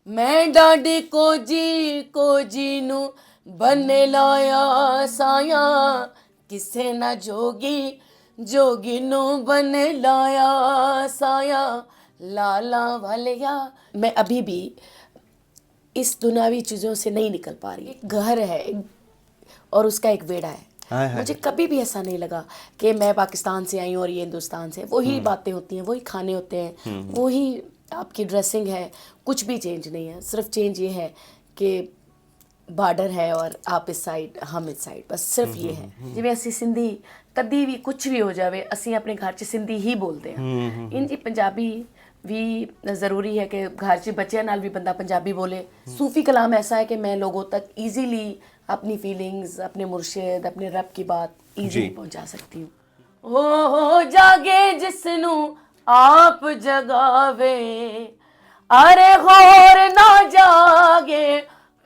मैं डाडी को जी नू बने लाया साया, किसे ना जोगी नू बने लाया साया, लाला वालिया। मैं अभी भी इस दुनियावी चीज़ों से नहीं निकल पा रही। एक घर है और उसका एक बेड़ा है। हाय हाय। मुझे कभी भी ऐसा नहीं लगा कि मैं पाकिस्तान से आई हूँ और ये हिंदुस्तान से। वही बातें होती हैं, वही खाने होते हैं, वही आपकी ड्रेसिंग है, कुछ भी चेंज नहीं है। सिर्फ चेंज ये है कि बार्डर है और आप इस साइड हम इस साइड, बस सिर्फ ये है। जिवें ਅਸੀਂ ਸਿੰਧੀ ਕਦੀ ਵੀ ਕੁਝ ਵੀ ਹੋ ਜਾਵੇ ਅਸੀਂ ਆਪਣੇ ਘਰ 'ਚ ਸਿੰਧੀ ਹੀ ਬੋਲਦੇ ਹਾਂ। ਇੰਜ ਪੰਜਾਬੀ भी ज़रूरी है कि घर से बच्चों नाल भी बंदा पंजाबी बोले। सूफ़ी कलाम ऐसा है कि मैं लोगों तक इजीली अपनी फीलिंग्स, अपने मुर्शिद, अपने रब की बात इजीली पहुंचा सकती हूँ। हो जागे जिसनू आप जगावे, अरे होर ना जागे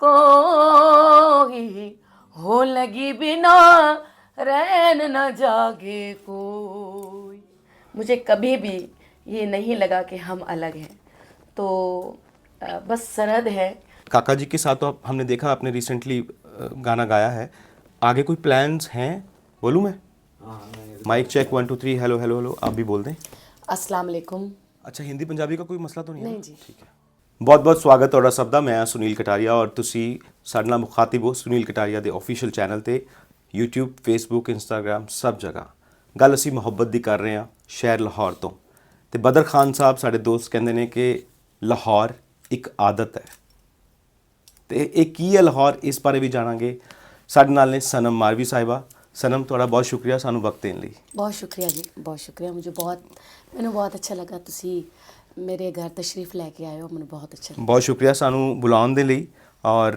कोई, हो लगी बिना रैन न जागे कोई। मुझे कभी भी ये नहीं लगा कि हम अलग हैं, तो बस सरहद है। काका जी के साथ तो हमने देखा आपने रिसेंटली गाना गाया है, आगे कोई प्लान्स हैं? बोलूँ मैं? Mic check 1 2 3 hello hello hello, आप भी बोल दें। अस्सलाम वालेकुम। अच्छा, हिंदी पंजाबी का कोई मसला तो नहीं है? नहीं जी। ठीक है। बहुत बहुत स्वागत ਤੁਹਾਡਾ ਸਭ ਦਾ। ਮੈਂ ਸੁਨੀਲ ਕਟਾਰੀਆ ਔਰ ਤੁਸੀਂ ਸਾਡੇ ਨਾਲ ਮੁਖਾਤਿਬ ਹੋ ਸੁਨੀਲ ਕਟਾਰੀਆ ਦੇ ਆਫੀਸ਼ੀਅਲ ਚੈਨਲ ਤੇ YouTube, Facebook, Instagram ਸਭ ਜਗ੍ਹਾ। ਗੱਲ ਅਸੀਂ ਮੁਹੱਬਤ ਦੀ ਕਰ ਰਹੇ ਹਾਂ ਸ਼ਹਿਰ ਲਾਹੌਰ ਤੋਂ। ਤੇ ਬਦਰ ਖਾਨ ਸਾਹਿਬ ਸਾਡੇ ਦੋਸਤ ਕਹਿੰਦੇ ਨੇ ਕਿ ਲਾਹੌਰ ਇੱਕ ਆਦਤ ਹੈ। ਤੇ ਇਹ ਕੀ ਹੈ ਲਾਹੌਰ, ਇਸ ਬਾਰੇ ਵੀ ਜਾਣਾਂਗੇ। ਸਾਡੇ ਨਾਲ ਨੇ ਸਨਮ ਮਾਰਵੀ ਸਾਹਿਬਾ। सनम ਤੁਹਾਡਾ ਬਹੁਤ ਸ਼ੁਕਰੀਆ ਸਾਨੂੰ ਵਕਤ ਦੇਣ ਲਈ। बहुत शुक्रिया जी, बहुत शुक्रिया। मैंने बहुत अच्छा लगा तुसी मेरे घर तशरीफ़ लैके आए हो, मैंने बहुत अच्छा लगा। ਬਹੁਤ ਸ਼ੁਕਰੀਆ ਸਾਨੂੰ ਬੁਲਾਉਣ ਦੇ ਲਈ। ਔਰ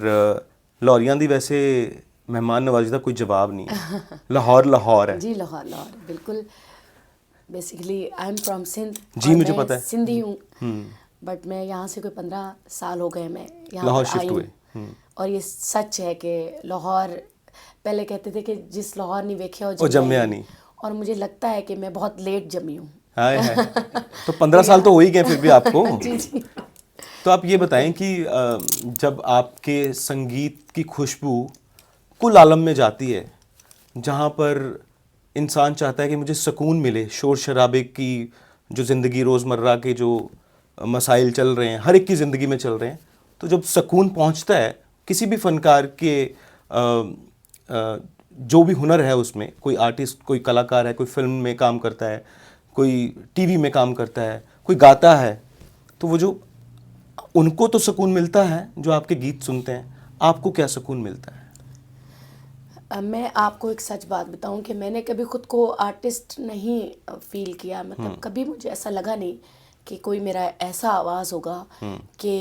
ਲਾਹੌਰੀਆਂ ਦੀ ਵੈਸੇ ਮਹਿਮਾਨ ਨਵਾਜ਼ੀ ਦਾ ਕੋਈ ਜਵਾਬ ਨਹੀਂ ਹੈ। ਲਾਹੌਰ ਲਾਹੌਰ ਹੈ जी। लाहौर लाहौर बिल्कुल। Basically I am from Sindh. जी, मुझे पता है। सिंधी हूँ, बट मैं यहाँ से कोई 15 साल हो गए मैं यहाँ लाहौर पर शिफ्ट आई हुए। हूँ। और ये सच है कि लाहौर, पहले कहते थे कि जिस लाहौर नहीं वेखे वो जम्मिया नहीं। और मुझे लगता है कि मैं बहुत लेट जमी हूँ। हाय हाय। तो 15 साल तो हो ही गए फिर भी आपको। जी जी। तो आप ये बताएं कि जब आपके संगीत की खुशबू कुल आलम में जाती है, जहाँ पर इंसान चाहता है कि मुझे सुकून मिले, शोर शराबे की जो ज़िंदगी रोज़मर्रा के जो मसाइल चल रहे हैं हर एक की ज़िंदगी में चल रहे हैं, तो जब सुकून पहुँचता है किसी भी फ़नकार के जो भी हुनर है उसमें, कोई आर्टिस्ट, कोई कलाकार है, कोई फिल्म में काम करता है, कोई टीवी में काम करता है, कोई गाता है, तो वो जो उनको तो सुकून मिलता है जो आपके गीत सुनते हैं, आपको क्या सुकून मिलता है? मैं आपको एक सच बात बताऊं कि मैंने कभी खुद को आर्टिस्ट नहीं फील किया। मतलब कभी मुझे ऐसा लगा नहीं कि कोई मेरा ऐसा आवाज़ होगा कि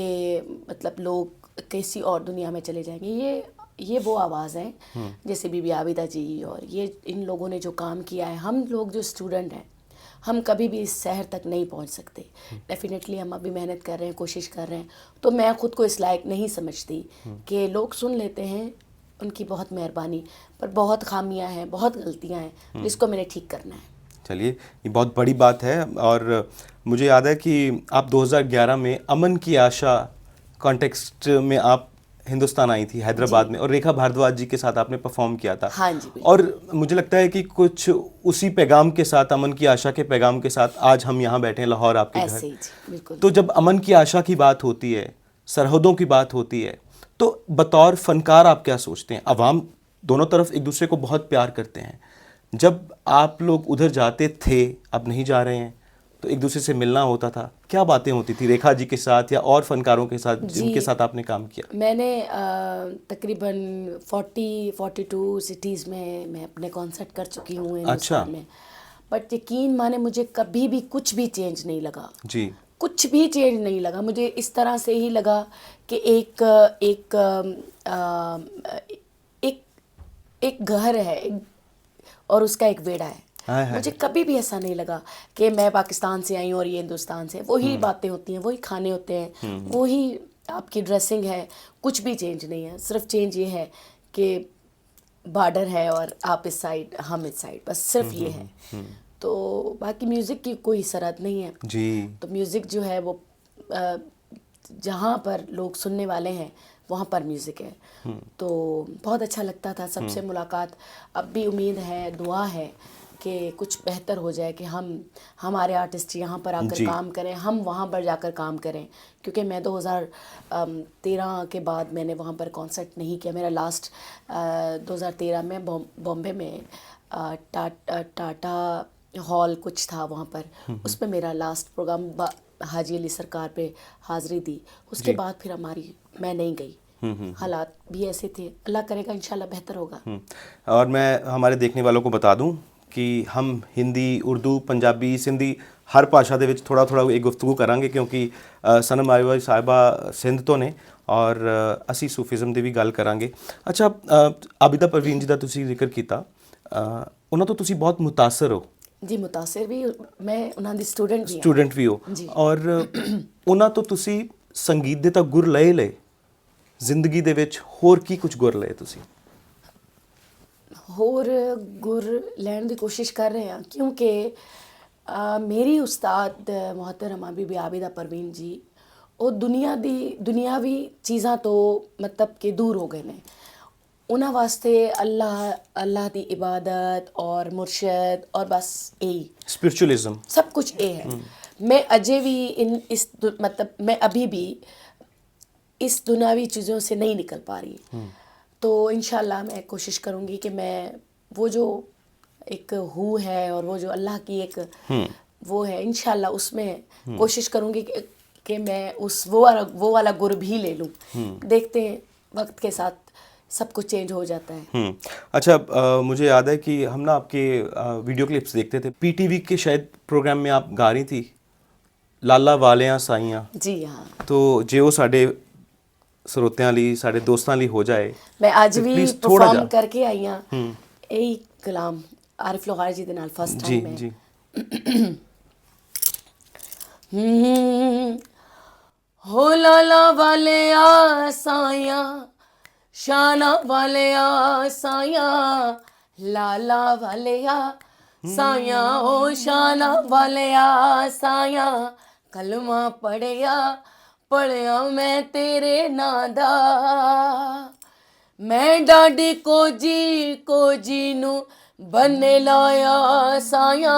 मतलब लोग किसी और दुनिया में चले जाएंगे। ये वो आवाज़ है जैसे बीबी आबिदा जी और ये इन लोगों ने जो काम किया है। हम लोग जो स्टूडेंट हैं, हम कभी भी इस शहर तक नहीं पहुंच सकते। डेफिनेटली हम अभी मेहनत कर रहे हैं, कोशिश कर रहे हैं। तो मैं ख़ुद को इस लायक नहीं समझती कि लोग सुन लेते हैं, उनकी बहुत मेहरबानी, पर बहुत खामियां हैं, बहुत गलतियां हैं जिसको मैंने ठीक करना है। चलिए, ये बहुत बड़ी बात है। और मुझे याद है कि आप 2011 में अमन की आशा कॉन्टेक्स्ट में आप हिंदुस्तान आई थी हैदराबाद में, और रेखा भारद्वाज जी के साथ आपने परफॉर्म किया था। हाँ जी, बिल्कुल। और मुझे लगता है कि कुछ उसी पैगाम के साथ, अमन की आशा के पैगाम के साथ आज हम यहाँ बैठे हैं लाहौर आपके ऐसे घर। ही जी, बिल्कुल। तो जब अमन की आशा की बात होती है, सरहदों की बात होती है, तो बतौर फनकार आप क्या सोचते हैं? अवाम दोनों तरफ एक दूसरे को बहुत प्यार करते हैं। जब आप लोग उधर जाते थे, अब नहीं जा रहे हैं, तो एक दूसरे से मिलना होता था, क्या बातें होती थी रेखा जी के साथ या और फनकारों के साथ जिनके साथ आपने काम किया? मैंने तकरीबन 42 सिटीज़ में मैं अपने कॉन्सर्ट कर चुकी हूँ हिंदुस्तान में। बट यकीन माने मुझे कभी भी कुछ भी चेंज नहीं लगा जी। कुछ भी चेंज नहीं लगा। मुझे इस तरह से ही लगा कि एक घर है और उसका एक बेड़ा है। मुझे कभी भी ऐसा नहीं लगा कि मैं पाकिस्तान से आई हूँ और ये हिंदुस्तान से। वही बातें होती हैं, वही खाने होते हैं, वही आपकी ड्रेसिंग है, कुछ भी चेंज नहीं है। सिर्फ चेंज ये है कि बार्डर है और आप इस साइड हम इस साइड, बस सिर्फ ये है। तो बाकी म्यूज़िक की कोई सरहद नहीं है जी। तो म्यूज़िक जो है वो जहाँ पर लोग सुनने वाले हैं वहाँ पर म्यूज़िक है। तो बहुत अच्छा लगता था सबसे मुलाकात। अब भी उम्मीद है, दुआ है कि कुछ बेहतर हो जाए, कि हमारे आर्टिस्ट यहाँ पर आकर जी। काम करें, हम वहाँ पर जाकर काम करें। क्योंकि मैं 2013 के बाद मैंने वहाँ पर कॉन्सर्ट नहीं किया। मेरा लास्ट 2013 में बॉम्बे में टाटा हॉल कुछ था वहाँ पर, उस पे मेरा लास्ट प्रोग्राम हाजी अली सरकार पे हाज़िरी दी। उसके बाद फिर मैं नहीं गई। हालात भी ऐसे थे। अल्लाह करेगा इंशाल्लाह बेहतर होगा। और मैं हमारे देखने वालों को बता दूं कि हम हिंदी, उर्दू, पंजाबी, सिंधी हर भाषा ਦੇ ਵਿੱਚ ਥੋੜਾ ਥੋੜਾ ਇਹ ਗੁਫ਼ਤਗੂ ਕਰਾਂਗੇ, ਕਿਉਂਕਿ ਸਨਮ ਆਇਵਾ ਸਾਹਿਬਾ ਸਿੰਧ ਤੋਂ ਨੇ ਔਰ ਅਸੀਂ ਸੂਫੀਜ਼ਮ ਦੀ ਵੀ ਗੱਲ ਕਰਾਂਗੇ। ਅੱਛਾ, ਆਬਿਦਾ ਪਰਵੀਨ ਜੀ ਦਾ ਤੁਸੀਂ ਜ਼ਿਕਰ ਕੀਤਾ, ਉਹਨਾਂ ਤੋਂ ਤੁਸੀਂ ਬਹੁਤ ਮੁਤਾਸਰ ਹੋ। ਜੀ ਮੁਤਾਸਿਰ ਵੀ ਮੈਂ ਉਹਨਾਂ ਦੀ ਸਟੂਡੈਂਟ ਵੀ ਹਾਂ। ਸਟੂਡੈਂਟ ਵੀ ਹੋ ਜੀ। ਔਰ ਉਹਨਾਂ ਤੋਂ ਤੁਸੀਂ ਸੰਗੀਤ ਦੇ ਤਾਂ ਗੁਰ ਲਏ ਜ਼ਿੰਦਗੀ ਦੇ ਵਿੱਚ ਹੋਰ ਕੀ ਕੁਝ ਗੁਰ ਲਏ ਤੁਸੀਂ? ਹੋਰ ਗੁਰ ਲੈਣ ਦੀ ਕੋਸ਼ਿਸ਼ ਕਰ ਰਹੇ ਹਾਂ, ਕਿਉਂਕਿ ਮੇਰੀ ਉਸਤਾਦ ਮੁਹੱਤਰਮਾ ਬੀਬੀ ਆਬਿਦਾ ਪਰਵੀਨ ਜੀ, ਉਹ ਦੁਨੀਆਵੀ ਚੀਜ਼ਾਂ ਤੋਂ ਮਤਲਬ ਕਿ ਦੂਰ ਹੋ ਗਏ ਨੇ। ਉਹਨਾਂ ਵਾਸਤੇ ਅੱਲਾਹ ਦੀ ਇਬਾਦਤ ਔਰ ਮੁਰਸ਼ਦ ਔਰ ਬਸ ਇਹੀ स्पिरिचुअलिज्म। सब कुछ ये है। मैं अजय भी मतलब मैं अभी भी इस दुनियावी चीज़ों से नहीं निकल पा रही। तो इंशाल्लाह मैं कोशिश करूँगी कि मैं वो जो एक हू है और वो जो अल्लाह की एक वो है, इंशाल्लाह उसमें कोशिश करूँगी कि मैं वो वाला गुर भी ले लूँ। देखते हैं वक्त के साथ सब कुछ चेंज हो जाता है। अच्छा, मुझे याद है कि हम ना आपके वीडियो क्लिप्स देखते थे, पीटीवी के शायद प्रोग्राम में आप गा रही थी ਲਾਲਾ ਵਾਲਿਆਂ ਸਾਈਆਂ। जी हाँ, तो ਜੇ ਉਹ ਸਾਡੇ ਸਰੋਤਿਆਂ ਲਈ, ਸਾਡੇ ਦੋਸਤਾਂ ਲਈ ਹੋ ਜਾਏ। मैं आज तो भी please थोड़ा परफॉर्म जा। करके आई हाँ यही कलाम आरिफ लोहार जी दे नाल फर्स्ट जी टाइम है। जी। हो लाला वाले साया, शाना वाले साया, लाला वाले साया, ओ शाना वाले साया, कलमा पढ़िया मैं तेरे नां दा, मैं डाडी को जी नू बन्ने लाया साया,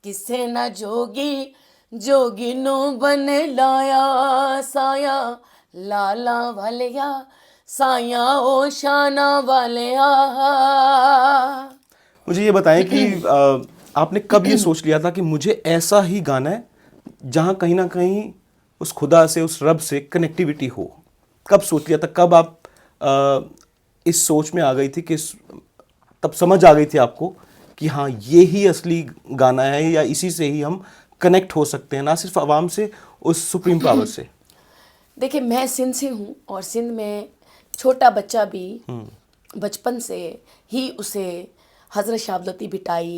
किसे ना जोगी नू बन्ने लाया साया, लाला वालिया साया, ओ शाना वालिया। मुझे ये बताएं कि आपने कब ये सोच लिया था कि मुझे ऐसा ही गाना है जहाँ कहीं ना कहीं उस खुदा से, उस रब से कनेक्टिविटी हो? कब सोच लिया था? कब आप इस सोच में आ गई थी कि तब समझ आ गई थी आपको कि हाँ ये ही असली गाना है, या इसी से ही हम कनेक्ट हो सकते हैं, ना सिर्फ आवाम से, उस सुप्रीम पावर से? देखिए, मैं सिंध से हूँ और सिंध में छोटा बच्चा भी बचपन से ही उसे हज़रत शाबलती बिटाई,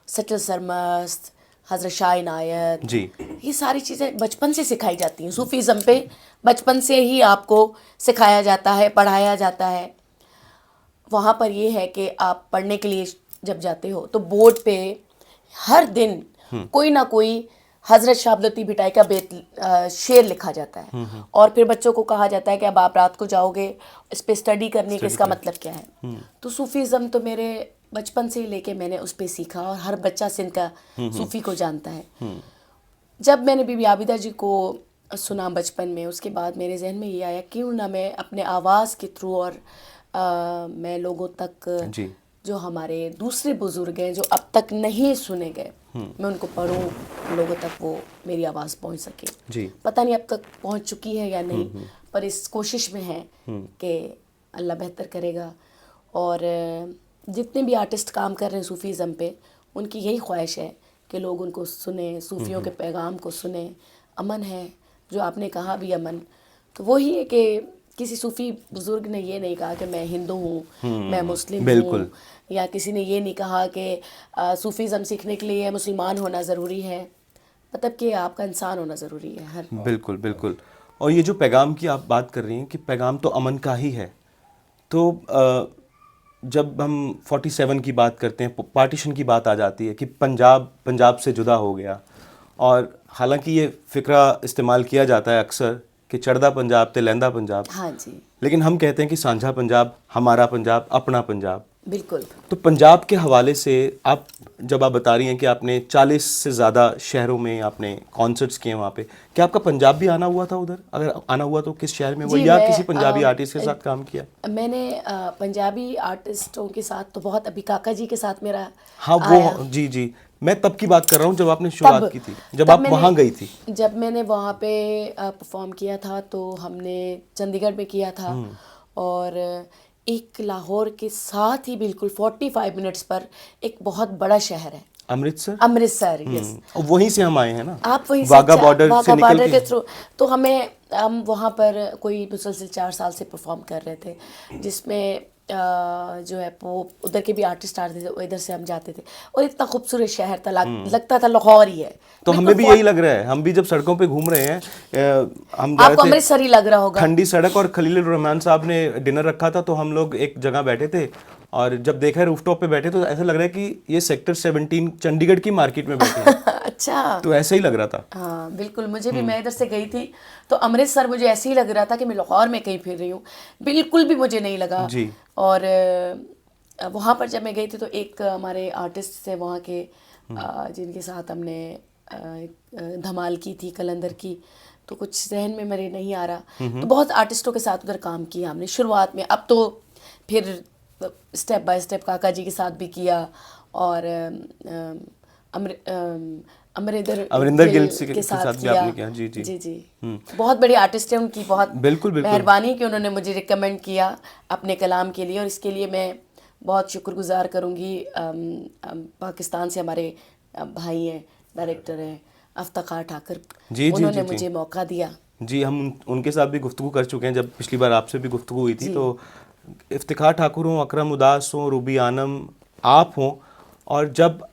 सटल सरमस्त, हज़रत शाह इनायत जी, ये सारी चीज़ें बचपन से सिखाई जाती हैं। सूफीज़म पे बचपन से ही आपको सिखाया जाता है, पढ़ाया जाता है। वहाँ पर ये है कि आप पढ़ने के लिए जब जाते हो तो बोर्ड पे हर दिन कोई ना कोई हज़रत शाबलती बिटाई का शेर लिखा जाता है, और फिर बच्चों को कहा जाता है कि अब आप रात को जाओगे इस पे स्टडी करने के, इसका मतलब क्या है। तो सूफीज़म तो मेरे बचपन से ही लेके मैंने उस पे सीखा, और हर बच्चा सिंध का सूफ़ी को जानता है। जब मैंने बीबी आबिदा जी को सुना बचपन में, उसके बाद मेरे जहन में ये आया क्यों ना मैं अपने आवाज़ के थ्रू और मैं लोगों तक जी, जो हमारे दूसरे बुज़ुर्ग हैं जो अब तक नहीं सुने गए, मैं उनको पढ़ूं, लोगों तक वो मेरी आवाज़ पहुंच सके। जी। पता नहीं अब तक पहुंच चुकी है या नहीं, पर इस कोशिश में है कि अल्लाह बेहतर करेगा। और जितने भी आर्टिस्ट काम कर रहे हैं सूफीज़म पे, उनकी यही ख्वाहिश है कि लोग उनको सुने, सूफियों के पैगाम को सुने। अमन है जो आपने कहा भी, अमन तो वही है कि किसी सूफ़ी बुज़ुर्ग ने ये नहीं कहा कि मैं हिंदू हूँ, मैं मुस्लिम हूँ, या किसी ने ये नहीं कहा कि सूफीज़म सीखने के लिए मुसलमान होना ज़रूरी है। मतलब कि आपका इंसान होना ज़रूरी है हर। बिल्कुल बिल्कुल। और ये जो पैगाम की आप बात कर रही हैं कि पैगाम तो अमन का ही है, तो जब हम 47 की बात करते हैं, पार्टीशन की बात आ जाती है कि पंजाब से जुदा हो गया, और हालांकि ये फ़िक्रा इस्तेमाल किया जाता है अक्सर कि चढ़दा पंजाब ते लहंदा पंजाब, हाँ जी, लेकिन हम कहते हैं कि सांझा पंजाब, हमारा पंजाब, अपना पंजाब। बिल्कुल। तो पंजाब के हवाले से आप जब आप बता रही हैं कि आपने 40 से ज़्यादा शहरों में आपने कॉन्सर्ट्स किए वहाँ पे, क्या आपका पंजाब भी आना हुआ था उधर? अगर आना हुआ तो किस शहर में हुआ, जी, या मैं, किसी पंजाबी आर्टिस्ट के साथ काम किया? मैंने पंजाबी आर्टिस्टों के साथ तो बहुत, अभी काका जी के साथ मेरा हाँ आया। वो, जी जी, मैं तब की बात कर रहा हूँ जब आपने शुरुआत की थी, जब तब आप वहाँ गई थी। जब मैंने वहाँ पे परफॉर्म किया था तो हमने चंडीगढ़ में किया था, और एक लाहौर के साथ ही बिल्कुल 45 मिनट्स पर एक बहुत बड़ा शहर है, अमृतसर। अमृतसर। यस, और वहीं से हम आए हैं ना, आप वहीं से, वाघा बॉर्डर से वाघा निकल बॉर्डर के के। थ्रू। तो हम वहाँ पर कोई मुसलसल 4 साल से परफॉर्म कर रहे थे, जिसमें जो है वो उधर के भी आर्टिस्ट आते थे, वो इधर से हम जाते थे, और इतना खूबसूरत शहर था, लगता था लाहौर ही है। तो हमें भी यही लग रहा है, हम भी जब सड़कों पे घूम रहे हैं, हम जा आपको रहे थे, अमृतसर ही लग रहा होगा। ठंडी सड़क, और खलील रहमान साहब ने डिनर रखा था, तो हम लोग एक जगह बैठे थे, और जब देखा रूफटॉप पे बैठे तो ऐसा लग रहा है कि ये सेक्टर 17 चंडीगढ़ की मार्केट में बैठे हैं। अच्छा, तो ऐसा ही लग रहा था। हाँ बिल्कुल, मुझे भी, मैं इधर से गई थी तो अमृतसर मुझे ऐसे ही लग रहा था कि मैं लाहौर में कहीं फिर रही हूँ, बिल्कुल भी मुझे नहीं लगा। जी। और वहाँ पर जब मैं गई थी तो एक हमारे आर्टिस्ट थे वहाँ के, जिनके साथ हमने धमाल की थी कलंदर की, तो कुछ जहन में मेरे नहीं आ रहा, तो बहुत आर्टिस्टों के साथ उधर काम किया हमने शुरुआत में। अब तो फिर स्टेप बाय स्टेप काका जी के साथ भी किया, और अमरिंदर गिल के साथ भी आपने किया। जी जी जी जी। बहुत बड़े आर्टिस्ट हैं, उनकी बहुत बिल्कुल बिल्कुल मेहरबानी कि उन्होंने मुझे रिकमेंड किया अपने कलाम के लिए, और इसके लिए मैं बहुत शुक्रगुजार करूँगी। पाकिस्तान से हमारे भाई हैं, डायरेक्टर हैं इफ्तिखार ठाकुर, जी जी उन्होंने जी जी मुझे मौका दिया। जी, हम उनके साथ भी गुफ्तगू कर चुके हैं, जब पिछली बार आपसे भी गुफ्तगू हुई थी। जी। तो इफ्तिखार ठाकुर हों, अकरम उदास हों, रूबी आनम, आप हों, और जब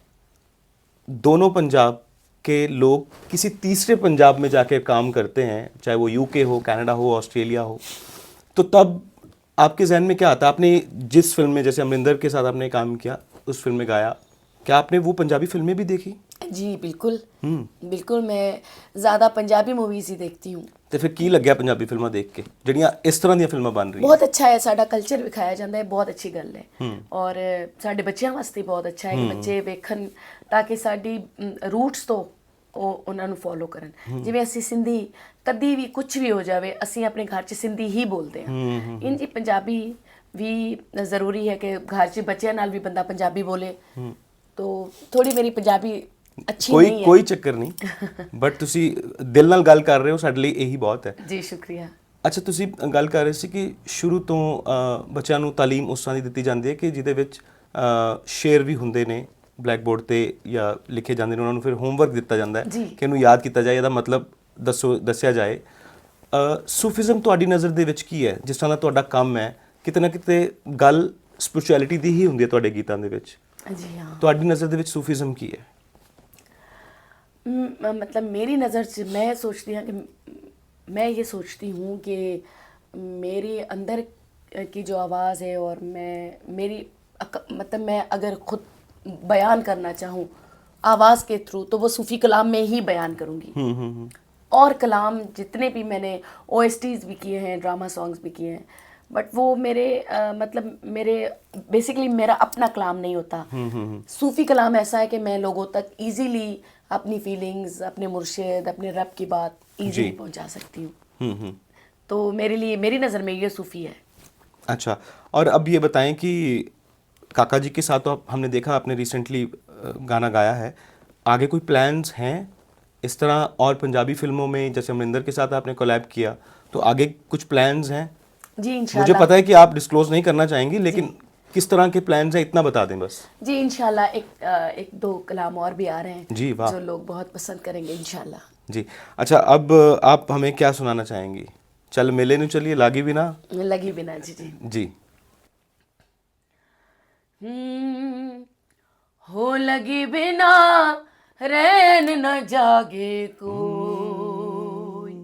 दोनों पंजाब के लोग किसी तीसरे पंजाब में जाके काम करते हैं, चाहे वो यूके हो, कनाडा हो, ऑस्ट्रेलिया हो, तो तब आपके जहन में क्या आता है? आपने जिस फिल्म में, जैसे अमरिंदर के साथ आपने काम किया, उस फिल्म में गाया, क्या आपने वो पंजाबी फिल्में भी देखी? जी बिल्कुल, बिल्कुल, मैं ज़्यादा पंजाबी मूवीज़ ही देखती हूँ। तो फिर की लग्या पंजाबी फिल्मां देख के, ਜਿਹੜੀਆਂ इस तरह ਦੀਆਂ फिल्मां बन रही हैं? बहुत अच्छा है, साडा कल्चर विखाया जाता है, बहुत अच्छी गल है, और साडे बच्चों वास्ते बहुत अच्छा है कि बच्चे ਵੇਖਣ ताकि साडी रूट्स तो ਉਹਨਾਂ ਨੂੰ ਫੋਲੋ ਕਰਨ। ਜਿਵੇਂ ਅਸੀਂ ਸਿੰਧੀ ਕਦੀ ਵੀ ਕੁਝ ਵੀ ਹੋ ਜਾਵੇ, ਅਸੀਂ ਆਪਣੇ ਘਰ 'ਚ ਸਿੰਧੀ ਹੀ ਬੋਲਦੇ ਹਾਂ। ਇੰਜ ਪੰਜਾਬੀ ਵੀ ਜ਼ਰੂਰੀ ਹੈ ਕਿ ਘਰ 'ਚ ਬੱਚਿਆਂ ਨਾਲ ਵੀ ਬੰਦਾ ਪੰਜਾਬੀ ਬੋਲੇ। तो थोड़ी मेरी पंजाबी अच्छी नहीं है। ਕੋਈ ਚੱਕਰ ਨਹੀਂ, ਬਟ ਤੁਸੀਂ ਦਿਲ ਨਾਲ ਗੱਲ ਕਰ ਰਹੇ ਹੋ, ਸਾਡੇ ਲਈ ਇਹੀ ਬਹੁਤ ਹੈ। ਜੀ ਸ਼ੁਕਰੀਆ। ਅੱਛਾ, ਤੁਸੀਂ ਗੱਲ ਕਰ ਰਹੇ ਸੀ ਕਿ ਸ਼ੁਰੂ ਤੋਂ ਬੱਚਿਆਂ ਨੂੰ ਤਾਲੀਮ ਉਸ ਤਰ੍ਹਾਂ ਦੀ ਦਿੱਤੀ ਜਾਂਦੀ ਹੈ ਕਿ ਜਿਹਦੇ ਵਿੱਚ ਸ਼ੇਰ ਵੀ ਹੁੰਦੇ ਨੇ ਬਲੈਕ ਬੋਰਡ ਤੇ ਜਾਂ ਲਿਖੇ ਜਾਂਦੇ ਨੇ, ਉਹਨਾਂ ਨੂੰ ਫਿਰ ਹੋਮਵਰਕ ਦਿੱਤਾ ਜਾਂਦਾ ਹੈ ਕਿ ਇਹਨੂੰ ਯਾਦ ਕੀਤਾ ਜਾਏ, ਇਹਦਾ ਮਤਲਬ ਦੱਸਿਆ ਜਾਏ। ਸੂਫੀਜ਼ਮ ਤੁਹਾਡੀ ਨਜ਼ਰ ਦੇ ਵਿੱਚ ਕੀ ਹੈ? ਜਿਸ ਤਰ੍ਹਾਂ ਦਾ ਤੁਹਾਡਾ ਕੰਮ ਹੈ, ਕਿਤੇ ਨਾ ਕਿਤੇ ਗੱਲ ਸਪਿਰਿਚੁਅਲਿਟੀ ਦੀ ਹੀ ਹੁੰਦੀ ਹੈ ਤੁਹਾਡੇ ਗੀਤਾਂ ਦੇ ਵਿੱਚ। जी हाँ, ਤੁਹਾਡੀ ਨਜ਼ਰ ਦੇ ਵਿੱਚ ਸੂਫੀਜ਼ਮ ਕੀ ਹੈ? मतलब मेरी नज़र से मैं सोचती हूँ कि मैं ये सोचती हूँ कि मेरे अंदर की जो आवाज़ है, और मतलब मैं अगर खुद बयान करना चाहूँ आवाज़ के थ्रू, तो वो सूफ़ी कलाम में ही बयान करूँगी। और कलाम जितने भी मैंने OSTs भी किए हैं, ड्रामा सॉन्ग्स भी किए हैं, बट वो मेरे बेसिकली मेरा अपना कलाम नहीं होता। सूफ़ी कलाम ऐसा है कि मैं लोगों तक इजीली अपनी फीलिंग्स, अपने मुर्शिद, अपने रब की बात इजीली पहुंचा सकती हूँ। तो मेरे लिए, मेरी नज़र में ये सूफ़ी है। अच्छा, और अब ये बताएं कि काका जी के साथ तो हमने देखा आपने रिसेंटली गाना गाया है, आगे कोई प्लान्स हैं इस तरह? और पंजाबी फिल्मों में जैसे अमरिंदर के साथ आपने कोलैब किया, तो आगे कुछ प्लान्स हैं? जी इंशाल्लाह। मुझे पता है कि आप डिस्क्लोज नहीं करना चाहेंगी, लेकिन किस तरह के प्लान्स हैं इतना बता दें बस। जी इंशाल्लाह, एक दो कलाम और भी आ रहे हैं जी, वाह, जो लोग बहुत पसंद करेंगे इंशाल्लाह। जी। अच्छा, अब आप हमें क्या सुनाना चाहेंगी? चल मेले नु चलिए, लागी भी ना, लगी बिना। जी जी जी। हो लगी बिना रैन न जागे कोई,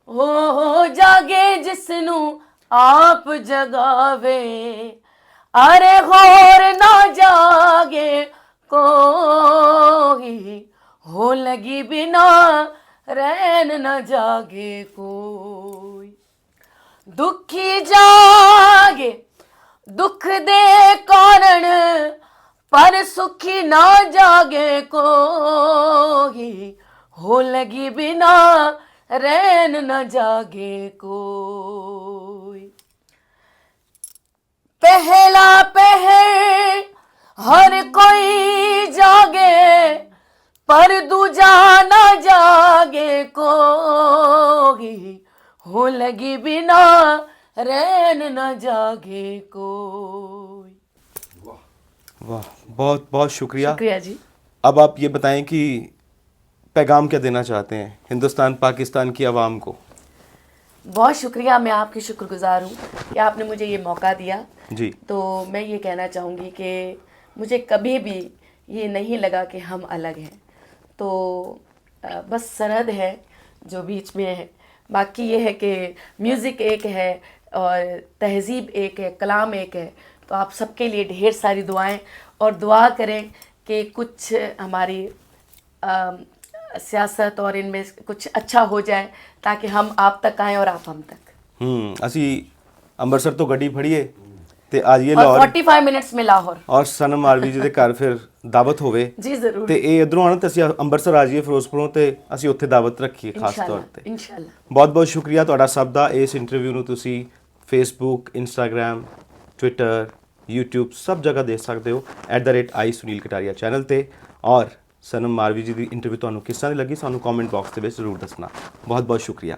हो जागे जिसनू आप जगावे, अरे होर ना जागे कोई। हो लगी बिना रैन न जागे कोई, दुखी जागे दुख दे कारण, पर सुखी ना जागे कोई, हो लगी बिना रैन न जागे कोई। पहला पहर हर कोई जागे, पर दूजा ना जागे कोई, हो लगी बिना रैन न जागे कोई। वाह, बहुत बहुत शुक्रिया। शुक्रिया जी। अब आप ये बताएं कि पैगाम क्या देना चाहते हैं हिंदुस्तान पाकिस्तान की आवाम को? बहुत शुक्रिया, मैं आपकी शुक्रगुजार हूँ कि आपने मुझे ये मौका दिया। जी। तो मैं ये कहना चाहूँगी कि मुझे कभी भी ये नहीं लगा कि हम अलग हैं। तो बस सरहद है जो बीच में है, बाकी ये है कि म्यूज़िक एक है और तहज़ीब एक है, कलाम एक है। तो आप सबके लिए ढेर सारी दुआएं और दुआ करें कि कुछ हमारी सियासत और इनमें कुछ अच्छा हो जाए, ताकि हम आप तक आएँ और आप हम तक। ਅਸੀਂ ਅੰਮ੍ਰਿਤਸਰ ਤੋਂ ਗੱਡੀ ਫੜੀਏ ਤੇ ਆ ਜਾਈਏ और ਲਾਹੌਰ 45 मिनट्स में लाहौर। ਔਰ ਸਨਮ ਮਾਲਵੀ ਜੀ ਦੇ ਘਰ ਫਿਰ ਦਾਵਤ ਹੋਵੇ जी ज़रूर। ਤੇ ਇਹ ਇਧਰੋਂ ਆਣ ਤੇ ਅਸੀਂ ਅੰਮ੍ਰਿਤਸਰ ਆ ਜਾਈਏ ਫਿਰੋਜ਼ਪੁਰੋਂ ਤੇ ਅਸੀਂ ਉੱਥੇ ਦਾਵਤ ਰੱਖੀਏ ਖਾਸ ਤੌਰ ਤੇ। इंशाल्लाह। ਬਹੁਤ ਬਹੁਤ ਸ਼ੁਕਰੀਆ ਤੁਹਾਡਾ ਸਭ ਦਾ। ਇਸ ਇੰਟਰਵਿਊ ਨੂੰ ਤੁਸੀਂ ਫੇਸਬੁੱਕ, ਇੰਸਟਾਗ੍ਰam, ਟਵਿੱਟਰ, YouTube ਸਭ ਜਗ੍ਹਾ ਦੇਖ ਸਕਦੇ ਹੋ @isunilkataria ਚੈਨਲ ਤੇ। ਔਰ ਸਨਮ ਮਾਲਵੀ ਜੀ ਦੀ ਇੰਟਰਵਿਊ ਤੁਹਾਨੂੰ ਕਿਸ ਤਰ੍ਹਾਂ ਦੀ ਲੱਗੀ ਸਾਨੂੰ ਕਮੈਂਟ ਬਾਕਸ ਦੇ ਵਿੱਚ ਜ਼ਰੂਰ ਦੱਸਣਾ। ਬਹੁਤ ਬਹੁਤ ਸ਼ੁਕਰੀਆ।